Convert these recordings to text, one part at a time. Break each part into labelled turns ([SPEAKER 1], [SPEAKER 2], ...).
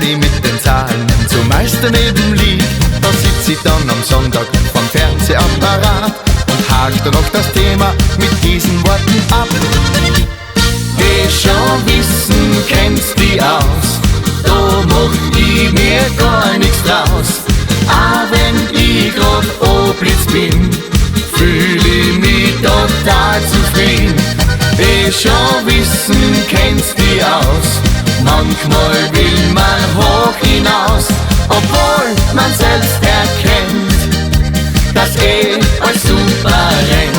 [SPEAKER 1] ich mit den Zahlen zumeist daneben lieg. Da sitz ich dann am Sonntag vom Fernsehapparat und hakt dann noch das Thema mit diesen Worten ab. Geh schon wissen, kennst die aus, da mach ich mir gar nichts draus. Auch wenn ich grad Oblitz bin, fühl ich mich total zufrieden. Geh schon wissen, kennst die aus, manchmal will man hoch hinaus, obwohl man selbst erkennt, dass als super rennt.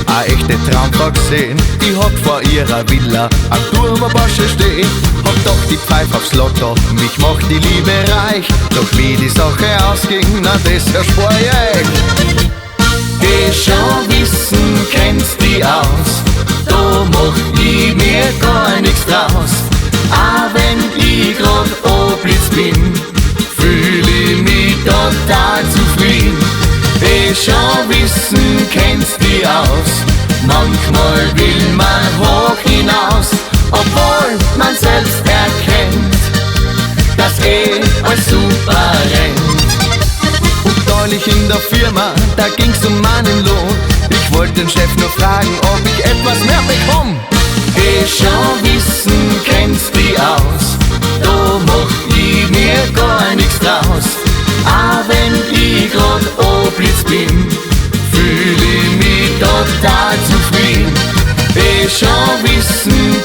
[SPEAKER 1] Eine echte Traumfrau gesehen, die hat vor ihrer Villa am Turmerbosche stehen. Hab doch die Pfeife aufs Lotto, mich macht die Liebe reich. Doch wie die Sache ausging, na das erspar ich euch. Geh schon wissen, kennst die aus, da mach ich mir gar nichts draus. Auch wenn ich grad Oblitz bin, fühl ich mich total zufrieden. Geh schon wissen, kennst die aus, manchmal will man hoch hinaus, obwohl man selbst erkennt, dass als super rennt. Und neulich in der Firma, da ging's um meinen Lohn. Ich wollte den Chef nur fragen, ob ich etwas mehr bekomm. Geh schon wissen, kennst die aus, da mach ich mir gar nichts draus. Auch wenn ich grad Oblitz bin, fühl ich mich total zufrieden. Geh schon wissen,